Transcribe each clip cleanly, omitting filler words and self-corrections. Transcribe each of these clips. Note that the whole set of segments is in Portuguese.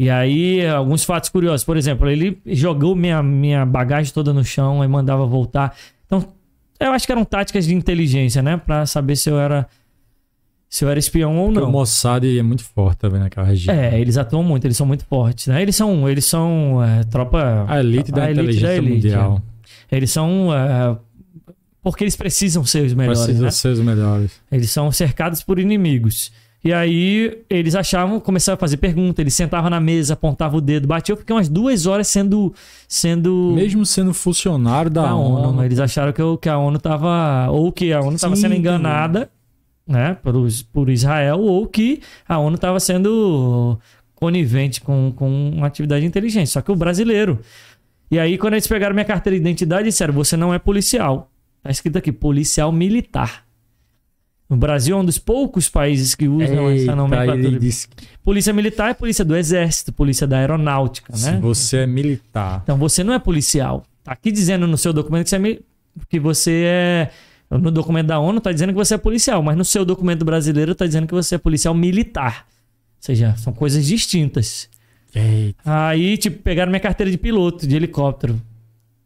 E aí, alguns fatos curiosos. Por exemplo, ele jogou minha bagagem toda no chão e mandava voltar. Então, eu acho que eram táticas de inteligência, né? Pra saber se eu era espião ou não. O Mossad é muito forte também naquela região. Eles atuam muito, eles são muito fortes, né? Eles são tropa... A elite da inteligência mundial. Eles são... porque eles precisam ser os melhores, Precisam ser os melhores. Eles são cercados por inimigos. E aí, eles começaram a fazer perguntas, eles sentavam na mesa, apontavam o dedo, batiam. Eu fiquei umas 2 horas sendo... Mesmo sendo funcionário da ONU. Eles acharam que a ONU estava... Ou que a ONU estava sendo enganada, né, por Israel, ou que a ONU estava sendo conivente com uma atividade de inteligência. Só que o brasileiro... E aí, quando eles pegaram minha carteira de identidade, disseram, você não é policial. Tá escrito aqui, policial militar. No Brasil é um dos poucos países que usam essa nomenclatura. Polícia militar é polícia do exército, polícia da aeronáutica, né? Se você é militar. Então você não é policial. Tá aqui dizendo no seu documento que você é... No documento da ONU tá dizendo que você é policial, mas no seu documento brasileiro tá dizendo que você é policial militar. Ou seja, são coisas distintas. Eita. Aí, pegaram minha carteira de piloto, de helicóptero.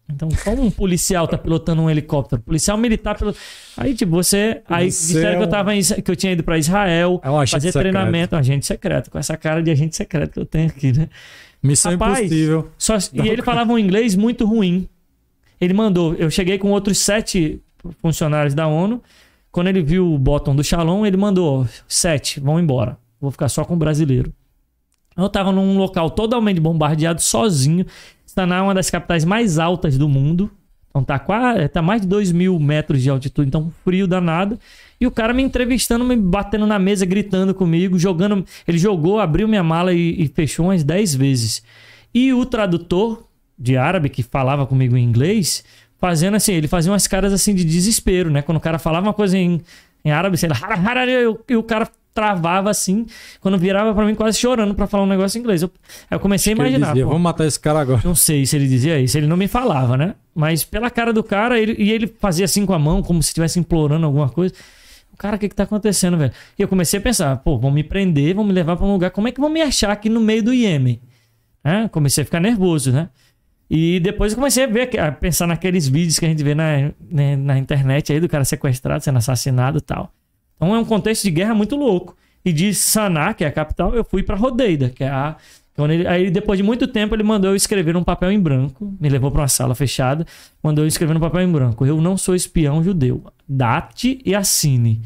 Então, como um policial tá pilotando um helicóptero? Policial militar pilotando... Aí, Aí disseram que eu tinha ido pra Israel fazer treinamento. Um agente secreto, com essa cara de agente secreto que eu tenho aqui, né? Missão impossível. E ele falava um inglês muito ruim. Ele mandou... Eu cheguei com outros 7 funcionários da ONU. Quando ele viu o botão do Shalom, ele mandou 7, vão embora. Vou ficar só com o brasileiro. Eu tava num local totalmente bombardeado, sozinho. Sanaa é uma das capitais mais altas do mundo. Então tá mais de 2.000 metros de altitude, então frio danado. E o cara me entrevistando, me batendo na mesa, gritando comigo, jogando... Ele jogou, abriu minha mala e fechou umas 10 vezes. E o tradutor de árabe, que falava comigo em inglês, fazendo assim, ele fazia umas caras assim de desespero, né? Quando o cara falava uma coisa em árabe, sei lá, e o cara travava assim, quando virava pra mim quase chorando pra falar um negócio em inglês. Aí eu comecei a imaginar. Ele dizia, vamos matar esse cara agora. Não sei se ele dizia isso, ele não me falava, né? Mas pela cara do cara, ele fazia assim com a mão, como se estivesse implorando alguma coisa. O cara, o que tá acontecendo, velho? E eu comecei a pensar, vão me prender, vão me levar pra um lugar, como é que vão me achar aqui no meio do Iêmen? Comecei a ficar nervoso, né? E depois eu comecei a pensar naqueles vídeos que a gente vê na internet aí do cara sequestrado, sendo assassinado e tal. Então é um contexto de guerra muito louco. E de Sanaa, que é a capital, eu fui pra Hodeida, que é a... Aí depois de muito tempo ele mandou eu escrever num papel em branco, me levou pra uma sala fechada, mandou eu escrever num papel em branco. Eu não sou espião judeu. Date e assine.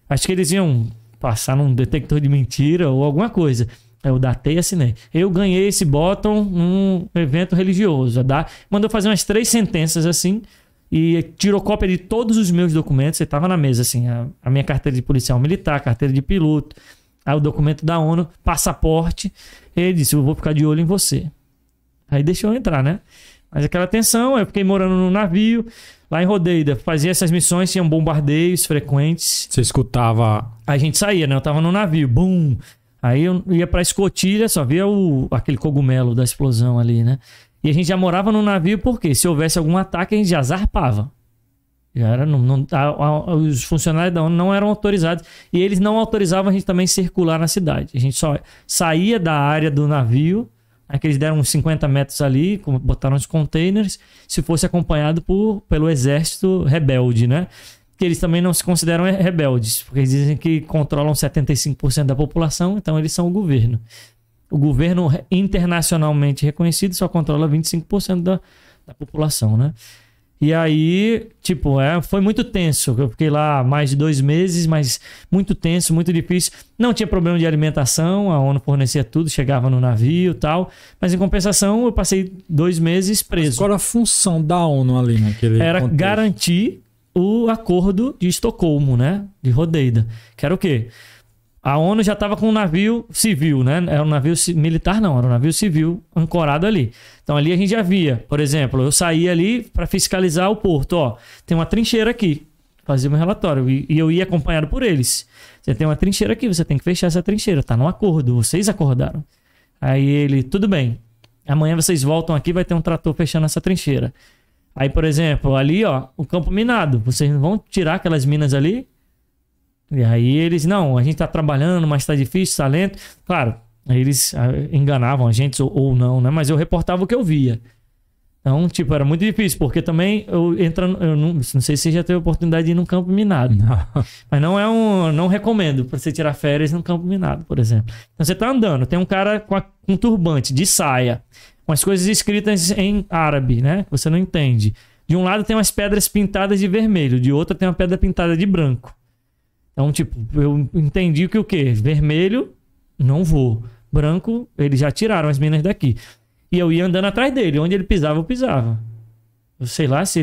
Acho que eles iam passar num detector de mentira ou alguma coisa. Eu datei e assinei. Eu ganhei esse bottom num evento religioso. Mandou fazer umas 3 sentenças assim e tirou cópia de todos os meus documentos. Você tava na mesa assim, a minha carteira de policial militar, carteira de piloto, aí o documento da ONU, passaporte. Ele disse, eu vou ficar de olho em você. Aí deixou eu entrar, né? Mas aquela tensão, eu fiquei morando num navio lá em Hodeida, fazia essas missões, tinham bombardeios frequentes. Você escutava... A gente saía, né? Eu tava no navio, bum! Aí eu ia pra escotilha, só via aquele cogumelo da explosão ali, né? E a gente já morava no navio porque se houvesse algum ataque, a gente já zarpava. Já era, os funcionários da ONU não eram autorizados. E eles não autorizavam a gente também circular na cidade. A gente só saía da área do navio, que eles deram uns 50 metros ali, botaram os containers, se fosse acompanhado pelo exército rebelde, né? Que eles também não se consideram rebeldes, porque eles dizem que controlam 75% da população, então eles são o governo. O governo internacionalmente reconhecido só controla 25% da população, né? E aí, foi muito tenso. Eu fiquei lá mais de 2 meses, mas muito tenso, muito difícil. Não tinha problema de alimentação, a ONU fornecia tudo, chegava no navio e tal. Mas em compensação, eu passei 2 meses preso. Mas qual era a função da ONU ali naquele Era contexto? Garantir o acordo de Estocolmo, né? De Hodeida. Que era o quê? A ONU já estava com um navio civil, né? Era um navio militar, não. Era um navio civil ancorado ali. Então ali a gente já via. Por exemplo, eu saía ali para fiscalizar o porto. Ó, tem uma trincheira aqui. Fazia meu relatório. E eu ia acompanhado por eles. Você tem uma trincheira aqui, você tem que fechar essa trincheira. Tá no acordo. Vocês acordaram. Aí ele, tudo bem. Amanhã vocês voltam aqui, vai ter um trator fechando essa trincheira. Aí, por exemplo, ali, ó, o campo minado. Vocês não vão tirar aquelas minas ali? E aí eles, não, a gente tá trabalhando, mas tá difícil, tá lento. Claro, Aí eles enganavam a gente ou não, né? Mas eu reportava o que eu via. Então, tipo, era muito difícil, porque também eu não sei se você já teve a oportunidade de ir num campo minado. Não. Mas não recomendo para você tirar férias num campo minado, por exemplo. Então você tá andando, tem um cara com um turbante de saia, umas coisas escritas em árabe, né? Que você não entende. De um lado tem umas pedras pintadas de vermelho, de outro tem uma pedra pintada de branco. Então, tipo, eu entendi que o quê? Vermelho, não vou. Branco, eles já tiraram as minas daqui. E eu ia andando atrás dele. Onde ele pisava, eu pisava. Eu sei lá se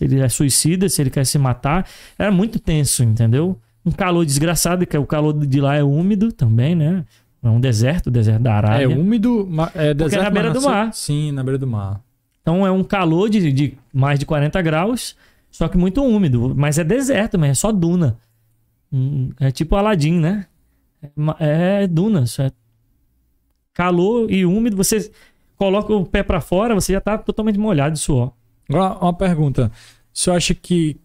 ele é suicida, se ele quer se matar. Era muito tenso, entendeu? Um calor desgraçado, que o calor de lá é úmido também, né? É um deserto, o deserto da Arábia. É úmido, é deserto, porque é na beira do mar. Sim, na beira do mar. Então é um calor de mais de 40 graus, só que muito úmido. Mas é deserto, mas é só duna. É tipo Aladim, né? É dunas. É calor e úmido, você coloca o pé pra fora, você já tá totalmente molhado de suor. Agora, uma pergunta. Você acha que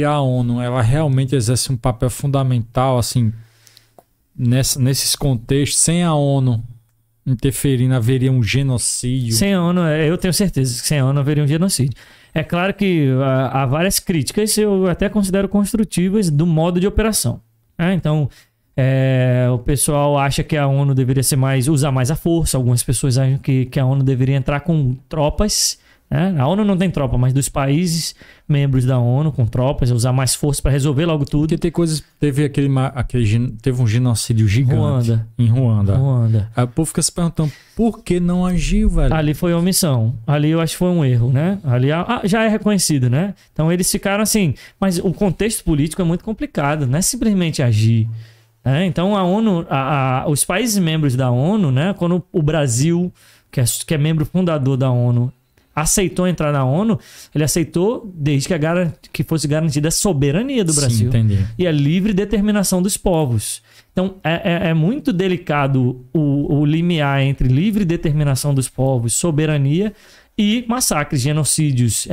a ONU ela realmente exerce um papel fundamental assim, nesses contextos? Sem a ONU interferindo, haveria um genocídio? Sem a ONU, eu tenho certeza que sem a ONU haveria um genocídio. É claro que há várias críticas, eu até considero construtivas, do modo de operação. Então, o pessoal acha que a ONU deveria usar mais a força. Algumas pessoas acham que a ONU deveria entrar com tropas. Né? A ONU não tem tropa, mas dos países membros da ONU com tropas, usar mais força para resolver logo tudo. Porque tem coisas. Teve teve um genocídio gigante em Ruanda. Aí o povo fica se perguntando por que não agiu, velho? Ali foi omissão. Ali eu acho que foi um erro, né? Ali já é reconhecido, né? Então eles ficaram assim. Mas o contexto político é muito complicado, não é simplesmente agir. Então a ONU, os países membros da ONU, né? Quando o Brasil, que é membro fundador da ONU, aceitou entrar na ONU, ele aceitou desde que fosse garantida a soberania do Brasil. Sim, entendi. E a livre determinação dos povos. Então, é muito delicado o limiar entre livre determinação dos povos, soberania e massacres, genocídios.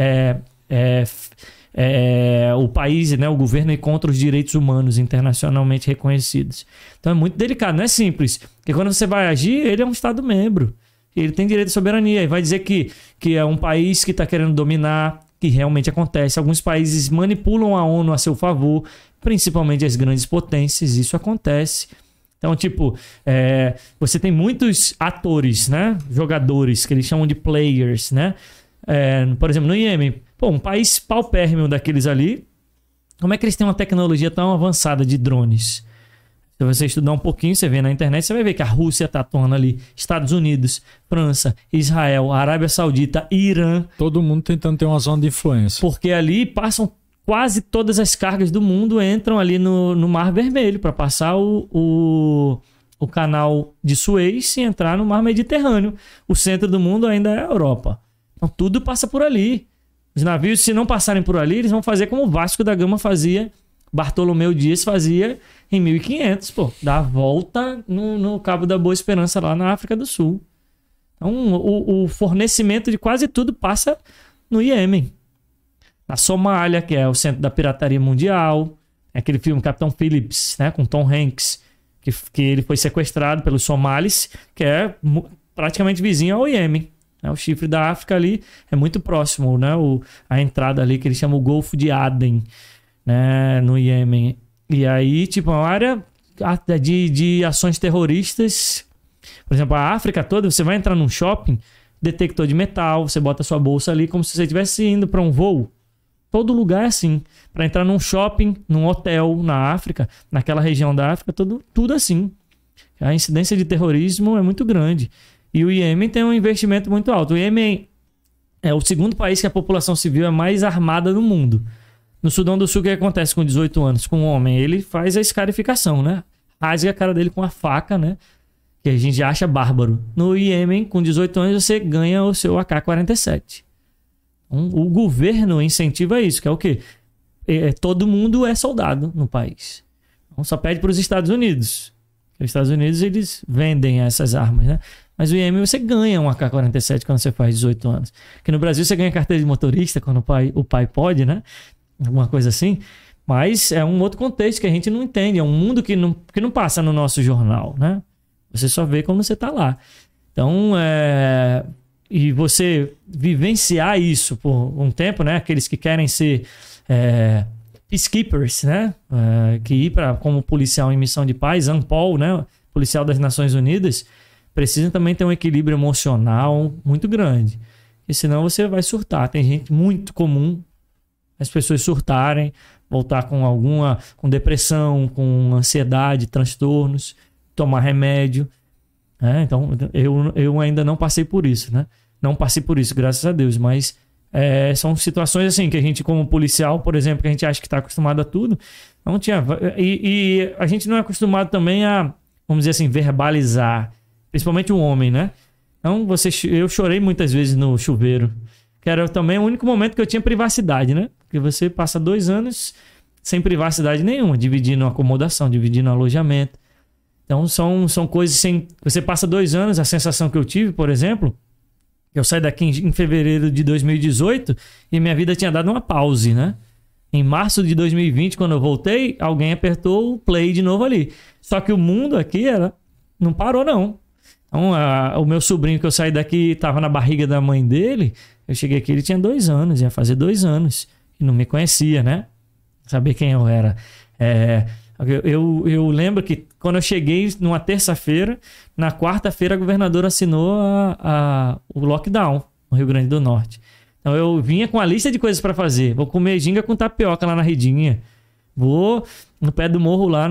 O país, né, o governo ir contra os direitos humanos internacionalmente reconhecidos. Então, é muito delicado, não é simples. Porque quando você vai agir, ele é um Estado-membro. Ele tem direito à soberania. E vai dizer que é um país que está querendo dominar, que realmente acontece. Alguns países manipulam a ONU a seu favor, principalmente as grandes potências. Isso acontece. Então, tipo, você tem muitos atores, né? Jogadores, que eles chamam de players, né? Por exemplo, no Iêmen, um país paupérrimo daqueles ali, como é que eles têm uma tecnologia tão avançada de drones? Se você estudar um pouquinho, você vê na internet, você vai ver que a Rússia está atuando ali, Estados Unidos, França, Israel, Arábia Saudita, Irã. Todo mundo tentando ter uma zona de influência. Porque ali passam quase todas as cargas do mundo, entram ali no Mar Vermelho para passar o canal de Suez e entrar no Mar Mediterrâneo. O centro do mundo ainda é a Europa. Então tudo passa por ali. Os navios, se não passarem por ali, eles vão fazer como o Vasco da Gama fazia, Bartolomeu Dias fazia em 1500, dar a volta no Cabo da Boa Esperança lá na África do Sul. Então, o fornecimento de quase tudo passa no Iêmen. Na Somália, que é o centro da pirataria mundial. Aquele filme Capitão Phillips, né, com Tom Hanks, que ele foi sequestrado pelos somalis, que é praticamente vizinho ao Iêmen. O chifre da África ali é muito próximo, né? A entrada ali que eles chamam o Golfo de Aden, né, no Iêmen. E aí, tipo, uma área de ações terroristas. Por exemplo, a África toda, você vai entrar num shopping, detector de metal, você bota sua bolsa ali como se você estivesse indo para um voo. Todo lugar é assim. Para entrar num shopping, num hotel na África, naquela região da África, tudo assim. A incidência de terrorismo é muito grande. E o Iêmen tem um investimento muito alto. O Iêmen é o segundo país que a população civil é mais armada no mundo. No Sudão do Sul, o que acontece com 18 anos? Com um homem, ele faz a escarificação, né? Rasga a cara dele com a faca, né? Que a gente acha bárbaro. No Iêmen, com 18 anos, você ganha o seu AK-47. O governo incentiva isso, que é o quê? Todo mundo é soldado no país. Então, só pede para os Estados Unidos. Os Estados Unidos, eles vendem essas armas, né? Mas o Iêmen você ganha um AK-47 quando você faz 18 anos. Aqui no Brasil você ganha carteira de motorista quando o pai pode, né? Alguma coisa assim. Mas é um outro contexto que a gente não entende. É um mundo que não passa no nosso jornal, né? Você só vê quando você tá lá. Então, e você vivenciar isso por um tempo, né? Aqueles que querem ser peacekeepers, né? Que ir como policial em missão de paz, ANPOL, né? Policial das Nações Unidas, precisa também ter um equilíbrio emocional muito grande. Porque senão você vai surtar. Tem gente muito comum as pessoas surtarem, voltar com depressão, com ansiedade, transtornos, tomar remédio. Então, eu ainda não passei por isso, né? Não passei por isso, graças a Deus, mas são situações assim que a gente, como policial, por exemplo, que a gente acha que está acostumado a tudo, não tinha. E a gente não é acostumado também a, vamos dizer assim, verbalizar, principalmente o homem, né? Então, eu chorei muitas vezes no chuveiro, que era também o único momento que eu tinha privacidade, né? Porque você passa 2 anos sem privacidade nenhuma, dividindo acomodação, dividindo alojamento. Então, são coisas sem... Você passa 2 anos, a sensação que eu tive, por exemplo, eu saí daqui em fevereiro de 2018 e minha vida tinha dado uma pause, né? Em março de 2020, quando eu voltei, alguém apertou o play de novo ali. Só que o mundo aqui não parou, não. Então, o meu sobrinho que eu saí daqui estava na barriga da mãe dele. Eu cheguei aqui, ele tinha 2 anos, ia fazer 2 anos. E não me conhecia, né? Saber quem eu era. Eu lembro que quando eu cheguei numa terça-feira, na quarta-feira a governadora assinou o lockdown no Rio Grande do Norte. Então eu vinha com a lista de coisas para fazer. Vou comer ginga com tapioca lá na Redinha. Vou no pé do morro lá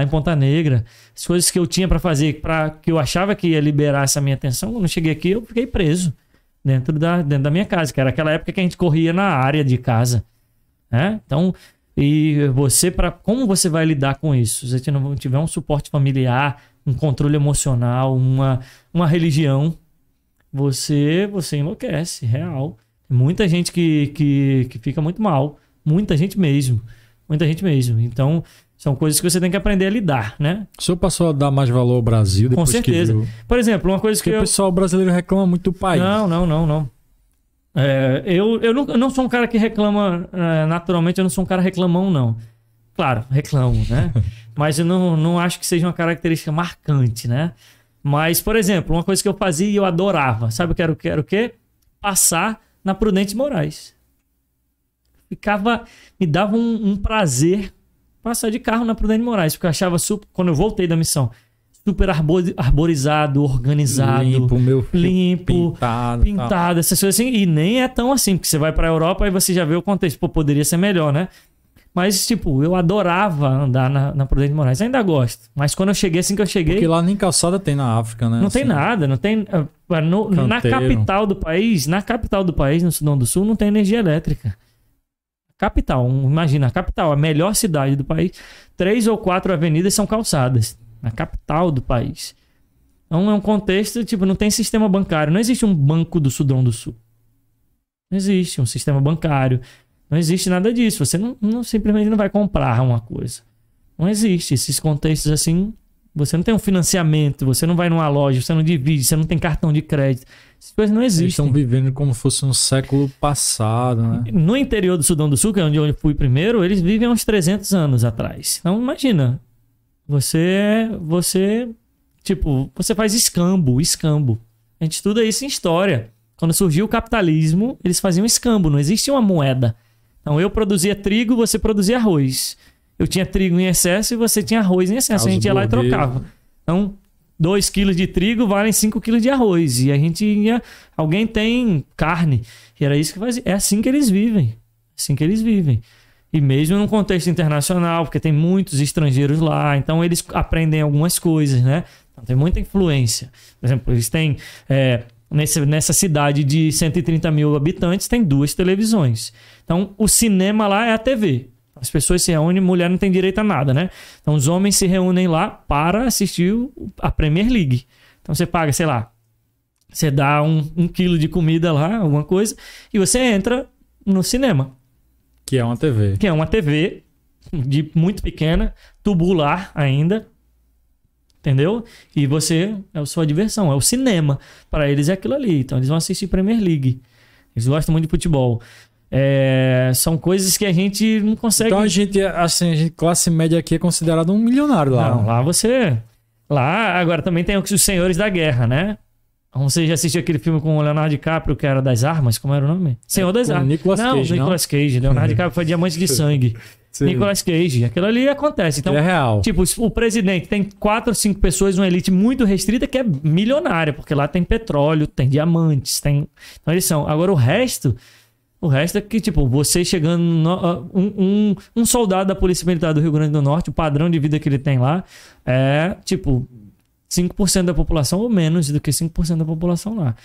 em Ponta Negra. As coisas que eu tinha para fazer, que eu achava que ia liberar essa minha atenção, quando eu cheguei aqui eu fiquei preso dentro da minha casa, que era aquela época que a gente corria na área de casa. Então... E como você vai lidar com isso? Se você não tiver um suporte familiar, um controle emocional, uma religião, você enlouquece, real. Muita gente que fica muito mal. Muita gente mesmo. Muita gente mesmo. Então, são coisas que você tem que aprender a lidar, né? O senhor passou a dar mais valor ao Brasil depois com certeza. Que viu... Por exemplo, uma coisa Porque o pessoal brasileiro reclama muito do país. Não. Eu não sou um cara que reclama, naturalmente eu não sou um cara reclamão, não. Claro, reclamo, né? Mas eu não acho que seja uma característica marcante, né? Mas, por exemplo, uma coisa que eu fazia e eu adorava, sabe o que era o quê? Passar na Prudente Moraes. Me dava um prazer passar de carro na Prudente Moraes, porque eu achava quando eu voltei da missão, super arborizado, organizado, limpo, pintado, essas coisas assim. E nem é tão assim, porque você vai pra Europa e você já vê o contexto. Pô, poderia ser melhor, né? Mas, tipo, eu adorava andar na Prudente Moraes. Ainda gosto. Mas quando eu cheguei, assim que eu cheguei... Porque lá nem calçada tem na África, né? Não tem nada, não tem... Na capital do país, no Sudão do Sul, não tem energia elétrica. Capital, imagina, a capital, a melhor cidade do país, 3 ou 4 avenidas são calçadas. Na capital do país. Então é um contexto, tipo, não tem sistema bancário. Não existe um banco do Sudão do Sul. Não existe um sistema bancário. Não existe nada disso. Você simplesmente não vai comprar uma coisa. Não existe. Esses contextos assim, você não tem um financiamento, você não vai numa loja, você não divide, você não tem cartão de crédito. Essas coisas não existem. Eles estão vivendo como se fosse um século passado, né? No interior do Sudão do Sul, que é onde eu fui primeiro, eles vivem há uns 300 anos atrás. Então imagina... Você faz escambo. A gente estuda isso em história. Quando surgiu o capitalismo, eles faziam escambo, não existia uma moeda. Então eu produzia trigo, você produzia arroz. Eu tinha trigo em excesso e você tinha arroz em excesso. A gente ia lá e trocava. Então, 2 quilos de trigo valem 5 quilos de arroz. E a gente ia... Alguém tem carne. E era isso que fazia. É assim que eles vivem. E mesmo num contexto internacional, porque tem muitos estrangeiros lá, então eles aprendem algumas coisas, né? Então tem muita influência. Por exemplo, eles têm... nessa cidade de 130 mil habitantes, tem 2 televisões. Então, o cinema lá é a TV. As pessoas se reúnem, mulher não tem direito a nada, né? Então, os homens se reúnem lá para assistir a Premier League. Então, você paga, sei lá, você dá um quilo de comida lá, alguma coisa, e você entra no cinema. Que é uma TV. Que é uma TV muito pequena, tubular ainda, entendeu? E é a sua diversão, é o cinema. Para eles é aquilo ali. Então eles vão assistir Premier League. Eles gostam muito de futebol. São coisas que a gente não consegue... Então a gente, classe média aqui é considerado um milionário lá. Não, Lá, agora também tem os Senhores da Guerra, né? Você já assistiu aquele filme com o Leonardo DiCaprio, que era das armas? Como era o nome? Senhor das Armas. Nicolas Cage, Nicolas Cage. Leonardo DiCaprio foi Diamante de Sangue. Sim. Nicolas Cage. Aquilo ali acontece. Então, é real. Tipo, o presidente tem 4 ou 5 pessoas, uma elite muito restrita que é milionária, porque lá tem petróleo, tem diamantes, tem... Então eles são. Agora o resto é que, tipo, você chegando... Um soldado da Polícia Militar do Rio Grande do Norte, o padrão de vida que ele tem lá é, tipo, 5% da população ou menos do que 5% da população lá.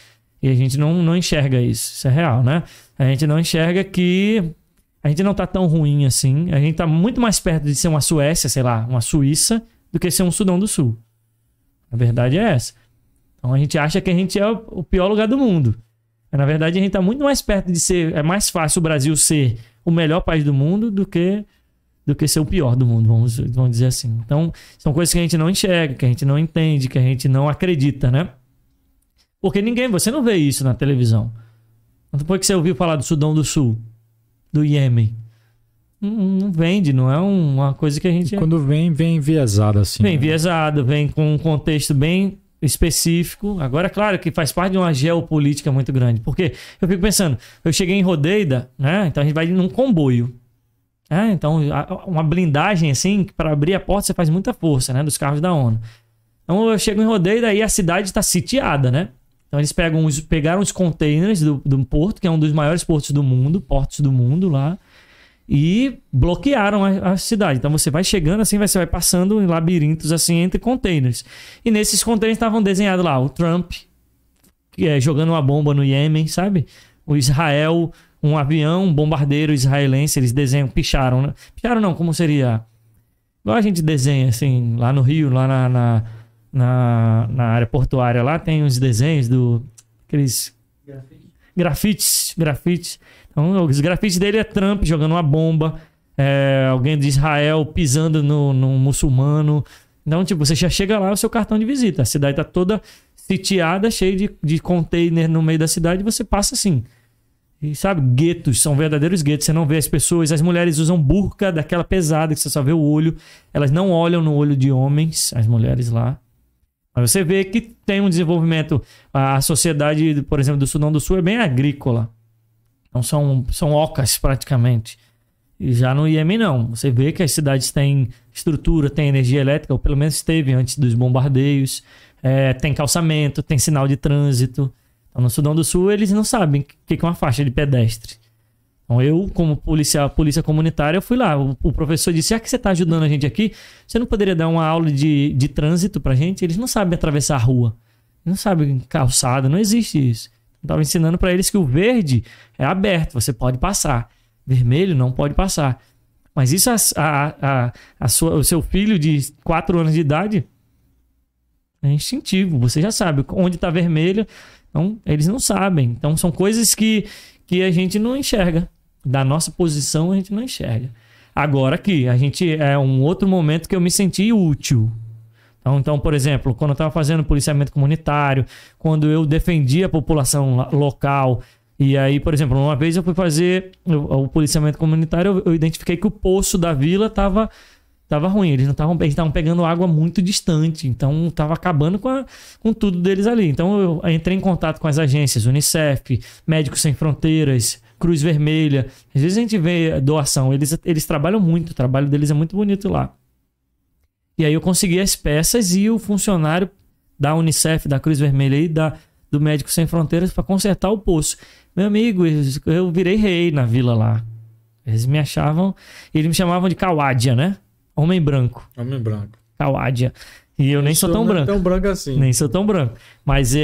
E a gente não enxerga isso. Isso é real, né? A gente não enxerga que... A gente não tá tão ruim assim. A gente tá muito mais perto de ser uma Suécia, sei lá, uma Suíça, do que ser um Sudão do Sul. A verdade é essa. Então a gente acha que a gente é o pior lugar do mundo. Mas, na verdade, a gente tá muito mais perto de ser... É mais fácil o Brasil ser o melhor país do mundo do que ser o pior do mundo, vamos dizer assim. Então, são coisas que a gente não enxerga, que a gente não entende, que a gente não acredita, né? Porque você não vê isso na televisão. Quando foi que você ouviu falar do Sudão do Sul? Do Iêmen? Não vende, não é uma coisa que a gente... Quando vem enviesado assim. Vem enviesado, vem com um contexto bem específico. Agora, claro que faz parte de uma geopolítica muito grande. Porque eu fico pensando, eu cheguei em Rodeida, né? Então a gente vai num comboio. Então, uma blindagem assim, para abrir a porta você faz muita força, né? Dos carros da ONU. Então eu chego em Rodeida e a cidade está sitiada, né? Então eles pegaram os containers do porto, que é um dos maiores portos do mundo lá, e bloquearam a cidade. Então você vai chegando assim, você vai passando em labirintos assim entre containers. E nesses containers estavam desenhados lá o Trump, jogando uma bomba no Iêmen, sabe? O Israel, um avião, um bombardeiro israelense, eles picharam, né? Picharam não, como seria? Igual a gente desenha assim, lá no Rio, lá na área portuária lá, tem uns desenhos aqueles grafites. Então, os grafites dele é Trump jogando uma bomba, alguém de Israel pisando no muçulmano. Então, tipo, você já chega lá, o seu cartão de visita. A cidade tá toda sitiada, cheia de container no meio da cidade, e você passa assim. E sabe, guetos, são verdadeiros guetos. Você não vê as pessoas, as mulheres usam burca daquela pesada que você só vê o olho. Elas não olham no olho de homens, as mulheres lá. Mas você vê que tem um desenvolvimento. A sociedade, por exemplo, do Sudão do Sul é bem agrícola. Então são ocas praticamente. E já no Iêmen não. Você vê que as cidades têm estrutura, têm energia elétrica, ou pelo menos teve antes dos bombardeios. Tem calçamento, tem sinal de trânsito. Então, no Sudão do Sul eles não sabem o que é uma faixa de pedestre. Então eu, como polícia comunitária, eu fui lá. O professor disse, que você está ajudando a gente aqui, você não poderia dar uma aula de trânsito pra gente? Eles não sabem atravessar a rua. Não sabem calçada, não existe isso. Eu estava ensinando para eles que o verde é aberto, você pode passar. Vermelho não pode passar. Mas isso o seu filho de 4 anos de idade é instintivo. Você já sabe onde está vermelho. Então, eles não sabem. Então, são coisas que a gente não enxerga. Da nossa posição, a gente não enxerga. Agora aqui, é um outro momento que eu me senti útil. Então, por exemplo, quando eu estava fazendo policiamento comunitário, quando eu defendia a população local, e aí, por exemplo, uma vez eu fui fazer o policiamento comunitário, eu identifiquei que o poço da vila estava ruim. Eles estavam pegando água muito distante, então estava acabando com tudo deles ali. Então eu entrei em contato com as agências, Unicef, Médicos Sem Fronteiras, Cruz Vermelha. Às vezes a gente vê doação, eles trabalham muito, o trabalho deles é muito bonito lá. E aí eu consegui as peças e o funcionário da Unicef, da Cruz Vermelha e do Médicos Sem Fronteiras para consertar o poço. Meu amigo, eu virei rei na vila lá. Eles me chamavam de Kawadia, né? Homem branco. Kawadia. E eu nem sou tão branco. Não é tão branco assim. Nem sou tão branco. Mas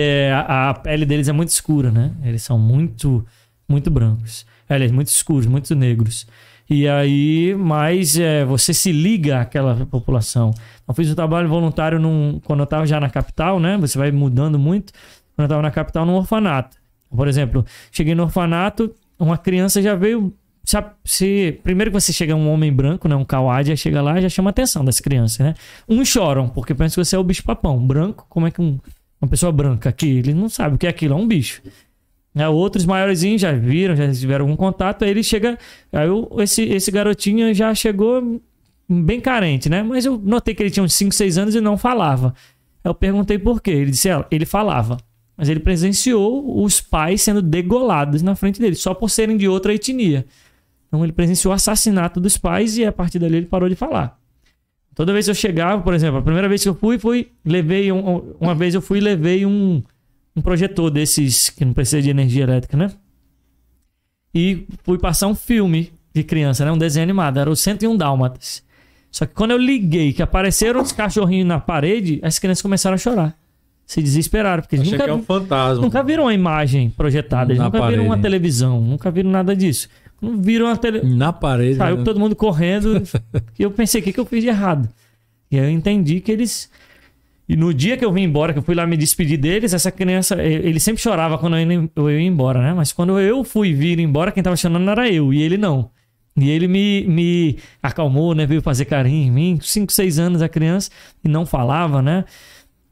a pele deles é muito escura, né? Eles são muito, muito brancos. Eles muito escuros, muito negros. E aí, mas você se liga àquela população. Eu fiz um trabalho voluntário quando eu estava já na capital, né? Você vai mudando muito. Quando eu estava na capital, num orfanato. Por exemplo, cheguei no orfanato, uma criança já veio... primeiro que você chega um homem branco, né, um Kawadia, chega lá e já chama a atenção das crianças, né? Uns choram, porque pensam que você é o bicho-papão. Branco, como é que uma pessoa branca aqui, ele não sabe o que é aquilo, é um bicho. Outros maiorzinhos já tiveram algum contato, aí ele chega... Aí esse garotinho já chegou bem carente, né? Mas eu notei que ele tinha uns 5, 6 anos e não falava. Eu perguntei por quê. Ele disse, ele falava, mas ele presenciou os pais sendo degolados na frente dele, só por serem de outra etnia. Então ele presenciou o assassinato dos pais e a partir dali ele parou de falar. Toda vez que eu chegava, por exemplo, a primeira vez que eu levei um projetor desses que não precisa de energia elétrica, né? E fui passar um filme de criança, né? Um desenho animado, era o 101 Dálmatas. Só que quando eu liguei, que apareceram os cachorrinhos na parede, as crianças começaram a chorar. Se desesperaram, porque eles um fantasma. Nunca viram uma imagem projetada, eles nunca viram uma televisão, nunca viram nada disso. Não viram a televisão. Na parede. Saiu todo mundo correndo. E eu pensei, o que eu fiz de errado? E aí eu entendi que eles... E no dia que eu vim embora, que eu fui lá me despedir deles, essa criança... Ele sempre chorava quando eu ia embora, né? Mas quando eu fui vir embora, quem tava chorando era eu, e ele não. E ele me acalmou, né? Veio fazer carinho em mim. 5, 6 anos a criança, e não falava, né?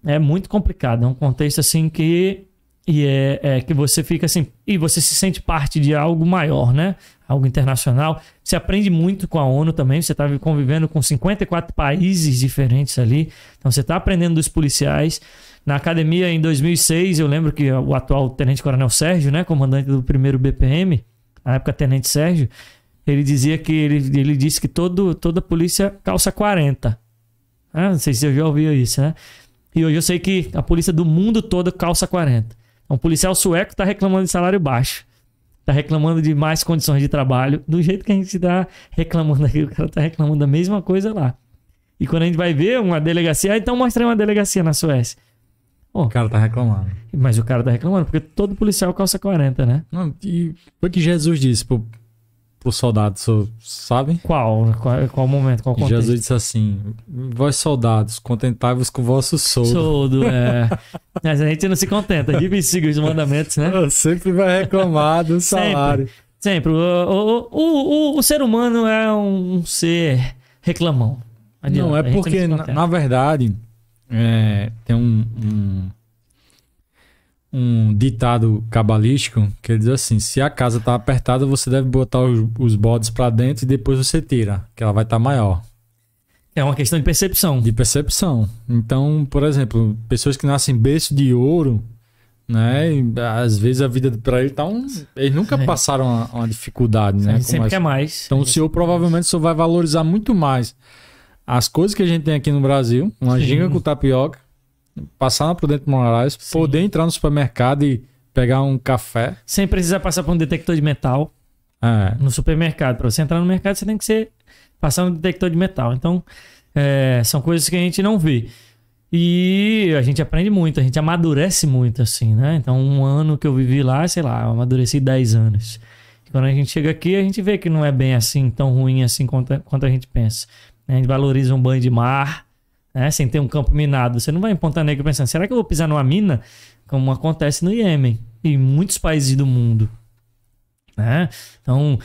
É muito complicado. É um contexto assim que... que você fica assim... E você se sente parte de algo maior, né? Algo internacional. Você aprende muito com a ONU também. Você está convivendo com 54 países diferentes ali. Então você está aprendendo dos policiais. Na academia, em 2006, eu lembro que o atual Tenente Coronel Sérgio, né? Comandante do 1º BPM, na época Tenente Sérgio, ele dizia que... Ele disse que toda polícia calça 40. Não sei se você já ouviu isso, né? E hoje eu sei que a polícia do mundo todo calça 40. Um policial sueco está reclamando de salário baixo. Está reclamando de mais condições de trabalho. Do jeito que a gente está reclamando aqui, o cara está reclamando da mesma coisa lá. E quando a gente vai ver uma delegacia... então mostra aí uma delegacia na Suécia. O cara tá reclamando. Mas o cara tá reclamando, porque todo policial calça 40, né? Não, e foi que Jesus disse pro soldado, sabe? Qual momento? Qual contexto? Jesus disse assim: vós soldados, contentai-vos com o vosso soldo. Mas a gente não se contenta. Difícil seguir os mandamentos, né? Sempre vai reclamar do salário. Sempre. O ser humano é um ser reclamão. Não, é porque, na verdade, tem um ditado cabalístico que ele diz assim: se a casa tá apertada, você deve botar os bodes para dentro e depois você tira, que ela vai estar maior. É uma questão de percepção. De percepção. Então, por exemplo, pessoas que nascem berço de ouro, né? Às vezes a vida para eles tá eles nunca passaram uma dificuldade, né? Sempre quer mais. Então o senhor provavelmente só vai valorizar muito mais as coisas que a gente tem aqui no Brasil, uma ginga com tapioca, passar na Prudente Moraes, poder entrar no supermercado e pegar um café. Sem precisar passar por um detector de metal no supermercado. Para você entrar no mercado, você tem que passar um detector de metal. Então, são coisas que a gente não vê. E a gente aprende muito, a gente amadurece muito, assim, né? Então, um ano que eu vivi lá, sei lá, eu amadureci 10 anos. E quando a gente chega aqui, a gente vê que não é bem assim, tão ruim assim quanto a gente pensa. A gente valoriza um banho de mar, né? Sem ter um campo minado. Você não vai em Ponta Negra pensando, será que eu vou pisar numa mina? Como acontece no Iêmen e em muitos países do mundo, né? Então,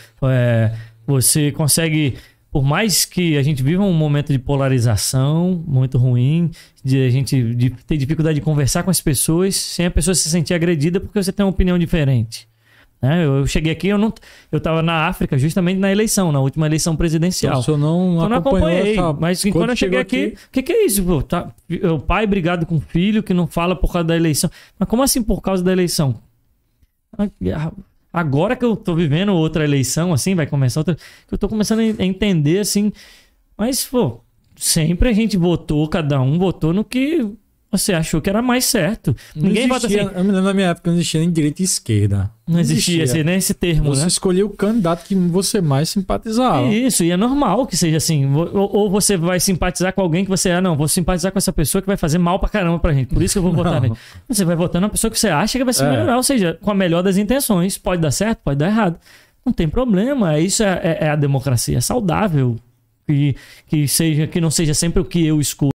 você consegue, por mais que a gente viva um momento de polarização muito ruim, de ter dificuldade de conversar com as pessoas, sem a pessoa se sentir agredida porque você tem uma opinião diferente. Eu cheguei aqui, eu estava na África justamente na eleição, na última eleição presidencial. Então, não acompanhei, mas quando eu cheguei aqui, o que é isso? Pô? O pai brigado com o filho que não fala por causa da eleição. Mas como assim por causa da eleição? Agora que eu tô vivendo outra eleição, assim, vai começar outra, que eu tô começando a entender, assim, mas, pô, sempre a gente votou, cada um votou no que você achou que era mais certo. Ninguém vota assim. Eu me lembro na minha época, não existia nem direita e esquerda. Não existia esse termo, você escolheu o candidato que você mais simpatizava. Isso, e é normal que seja assim. Ou você vai simpatizar com alguém que você... vou simpatizar com essa pessoa que vai fazer mal pra caramba pra gente. Por isso que eu vou votar nele. Você vai votar numa pessoa que você acha que vai se melhorar. Ou seja, com a melhor das intenções. Pode dar certo, pode dar errado. Não tem problema. Isso é a democracia. É saudável. Que não seja sempre o que eu escolho.